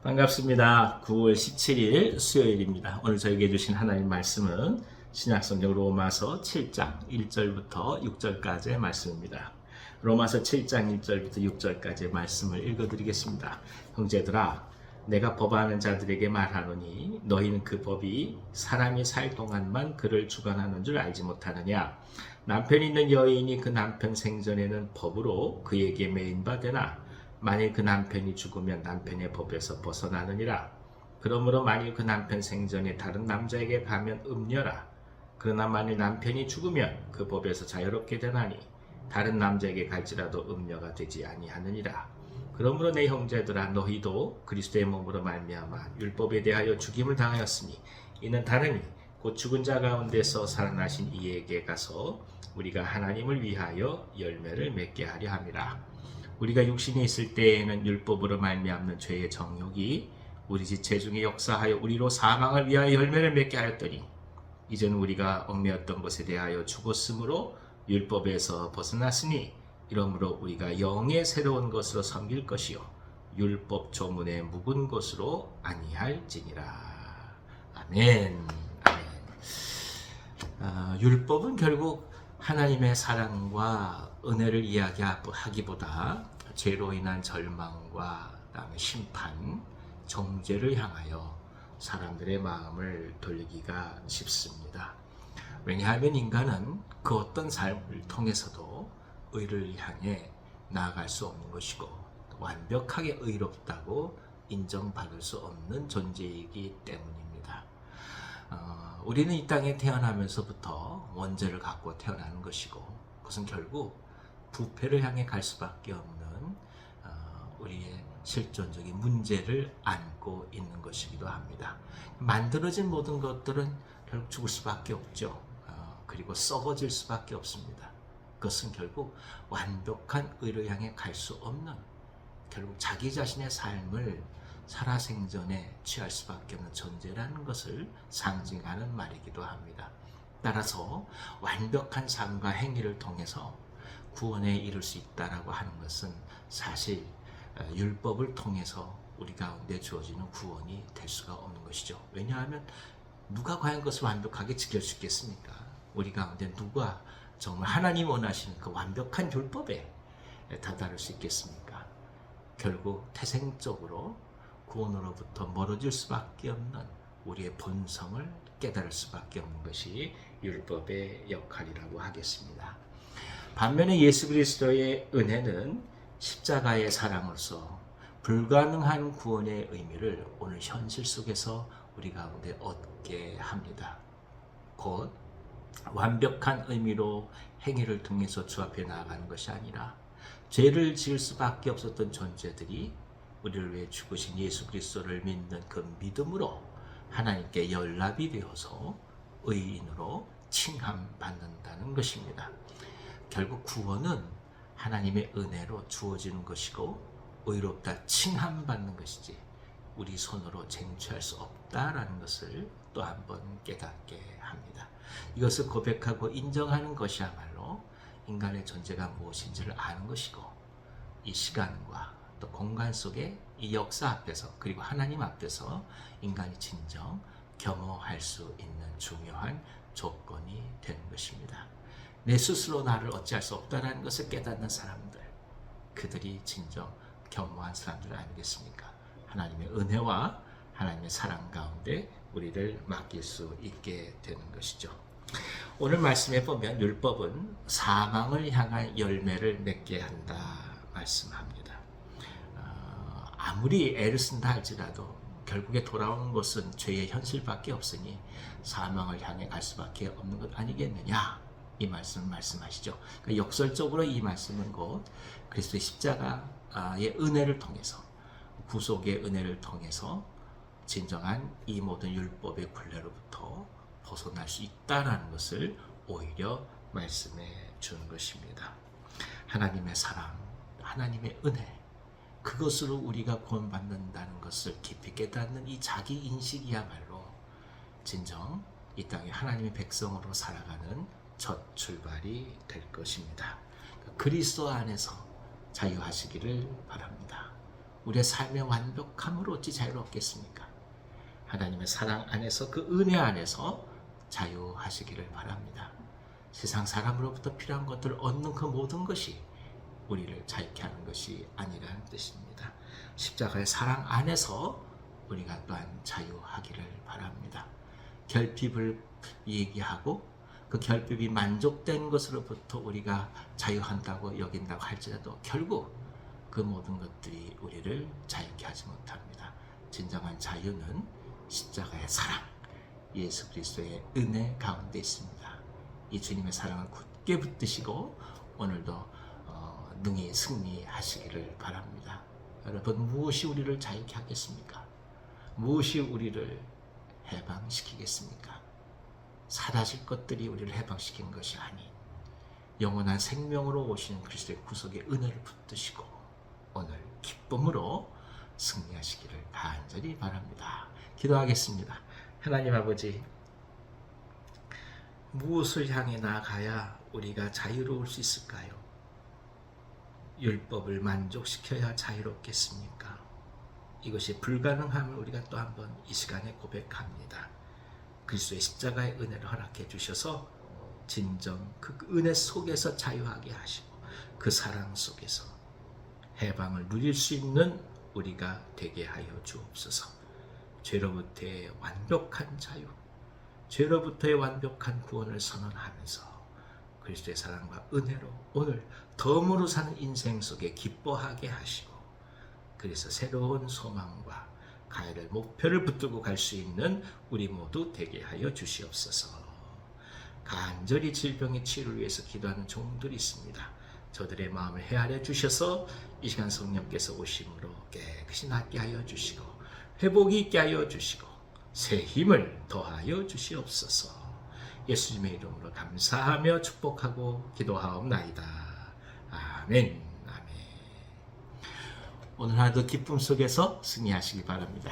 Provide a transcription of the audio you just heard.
반갑습니다. 9월 17일 수요일입니다. 오늘 저에게 주신 하나님 말씀은 신약성경 로마서 7장 1절부터 6절까지의 말씀입니다. 로마서 7장 1절부터 6절까지의 말씀을 읽어드리겠습니다. 형제들아, 내가 법하는 자들에게 말하노니 너희는 그 법이 사람이 살 동안만 그를 주관하는 줄 알지 못하느냐. 남편 있는 여인이 그 남편 생전에는 법으로 그에게 매인 바 되나 만일 그 남편이 죽으면 남편의 법에서 벗어나느니라. 그러므로 만일 그 남편 생전에 다른 남자에게 가면 음녀라. 그러나 만일 남편이 죽으면 그 법에서 자유롭게 되나니 다른 남자에게 갈지라도 음녀가 되지 아니하느니라. 그러므로 내 형제들아, 너희도 그리스도의 몸으로 말미암아 율법에 대하여 죽임을 당하였으니 이는 다르니 곧 죽은 자 가운데서 살아나신 이에게 가서 우리가 하나님을 위하여 열매를 맺게 하려 함이라. 우리가 육신이 있을 때에는 율법으로 말미암는 죄의 정욕이 우리 지체 중에 역사하여 우리로 사망을 위하여 열매를 맺게 하였더니 이제는 우리가 얽매였던 것에 대하여 죽었으므로 율법에서 벗어났으니 이러므로 우리가 영의 새로운 것으로 섬길 것이요 율법 조문의 묵은 것으로 아니할지니라. 아멘. 율법은 결국 하나님의 사랑과 은혜를 이야기하기보다 죄로 인한 절망과 그다음에 심판, 정죄를 향하여 사람들의 마음을 돌리기가 쉽습니다. 왜냐하면 인간은 그 어떤 삶을 통해서도 의를 향해 나아갈 수 없는 것이고 완벽하게 의롭다고 인정받을 수 없는 존재이기 때문입니다. 우리는 이 땅에 태어나면서부터 원죄를 갖고 태어나는 것이고 그것은 결국 부패를 향해 갈 수밖에 없는 우리의 실존적인 문제를 안고 있는 것이기도 합니다. 만들어진 모든 것들은 결국 죽을 수밖에 없죠. 그리고 썩어질 수밖에 없습니다. 그것은 결국 완벽한 의를 향해 갈 수 없는, 결국 자기 자신의 삶을 살아생전에 취할 수밖에 없는 존재라는 것을 상징하는 말이기도 합니다. 따라서 완벽한 삶과 행위를 통해서 구원에 이를 수 있다라고 하는 것은 사실 율법을 통해서 우리 가운데 주어지는 구원이 될 수가 없는 것이죠. 왜냐하면 누가 과연 그것을 완벽하게 지킬 수 있겠습니까? 우리 가운데 누가 정말 하나님 원하시는 그 완벽한 율법에 다다를 수 있겠습니까? 결국 태생적으로 구원으로부터 멀어질 수밖에 없는 우리의 본성을 깨달을 수밖에 없는 것이 율법의 역할이라고 하겠습니다. 반면에 예수 그리스도의 은혜는 십자가의 사랑으로서 불가능한 구원의 의미를 오늘 현실 속에서 우리 가운데 얻게 합니다. 곧 완벽한 의미로 행위를 통해서 주 앞에 나아가는 것이 아니라 죄를 지을 수밖에 없었던 존재들이 우리를 위해 죽으신 예수 그리스도를 믿는 그 믿음으로 하나님께 연합이 되어서 의인으로 칭함받는다는 것입니다. 결국 구원은 하나님의 은혜로 주어지는 것이고 의롭다 칭함받는 것이지 우리 손으로 쟁취할 수 없다라는 것을 또 한 번 깨닫게 합니다. 이것을 고백하고 인정하는 것이야말로 인간의 존재가 무엇인지를 아는 것이고 이 시간과 또 공간 속에 이 역사 앞에서 그리고 하나님 앞에서 인간이 진정 겸허할 수 있는 중요한 조건이 되는 것입니다. 내 스스로 나를 어찌할 수 없다는 것을 깨닫는 사람들, 그들이 진정 겸허한 사람들 아니겠습니까? 하나님의 은혜와 하나님의 사랑 가운데 우리를 맡길 수 있게 되는 것이죠. 오늘 말씀에 보면 율법은 사망을 향한 열매를 맺게 한다 말씀합니다. 아무리 애를 쓴다 할지라도 결국에 돌아오는 것은 죄의 현실밖에 없으니 사망을 향해 갈 수밖에 없는 것 아니겠느냐, 이 말씀을 말씀하시죠. 그러니까 역설적으로 이 말씀은 곧 그리스도의 십자가의 은혜를 통해서, 구속의 은혜를 통해서 진정한 이 모든 율법의 굴레로부터 벗어날 수 있다는 것을 오히려 말씀해 주는 것입니다. 하나님의 사랑, 하나님의 은혜, 그것으로 우리가 구원받는다는 것을 깊이 깨닫는 이 자기 인식이야말로 진정 이 땅에 하나님의 백성으로 살아가는 첫 출발이 될 것입니다. 그리스도 안에서 자유하시기를 바랍니다. 우리의 삶의 완벽함으로 어찌 자유롭겠습니까? 하나님의 사랑 안에서 그 은혜 안에서 자유하시기를 바랍니다. 세상 사람으로부터 필요한 것들을 얻는 그 모든 것이 우리를 자유케 하는 것이 아니라는 뜻입니다. 십자가의 사랑 안에서 우리가 또한 자유하기를 바랍니다. 결핍을 얘기하고 그 결핍이 만족된 것으로부터 우리가 자유한다고 여긴다고 할지라도 결국 그 모든 것들이 우리를 자유케 하지 못합니다. 진정한 자유는 십자가의 사랑, 예수 그리스도의 은혜 가운데 있습니다. 이 주님의 사랑을 굳게 붙드시고 오늘도 능히 승리하시기를 바랍니다. 여러분, 무엇이 우리를 자유케 하겠습니까? 무엇이 우리를 해방시키겠습니까? 사라질 것들이 우리를 해방시키는 것이 아닌 영원한 생명으로 오시는 그리스도의 구속의 은혜를 붙드시고 오늘 기쁨으로 승리하시기를 간절히 바랍니다. 기도하겠습니다. 하나님 아버지, 무엇을 향해 나아가야 우리가 자유로울 수 있을까요? 율법을 만족시켜야 자유롭겠습니까? 이것이 불가능함을 우리가 또 한번 이 시간에 고백합니다. 그리스도의 십자가의 은혜를 허락해 주셔서 진정 그 은혜 속에서 자유하게 하시고 그 사랑 속에서 해방을 누릴 수 있는 우리가 되게 하여 주옵소서. 죄로부터의 완벽한 자유, 죄로부터의 완벽한 구원을 선언하면서 그리스도의 사랑과 은혜로 오늘 덤으로 사는 인생 속에 기뻐하게 하시고 그래서 새로운 소망과 가야될 목표를 붙들고 갈 수 있는 우리 모두 되게 하여 주시옵소서. 간절히 질병의 치유를 위해서 기도하는 종들이 있습니다. 저들의 마음을 헤아려 주셔서 이 시간 성령께서 오심으로 깨끗이 낫게 하여 주시고 회복이 있게 하여 주시고 새 힘을 더하여 주시옵소서. 예수님의 이름으로 감사하며 축복하고 기도하옵나이다. 아멘. 아멘. 오늘 하루도 기쁨 속에서 승리하시기 바랍니다.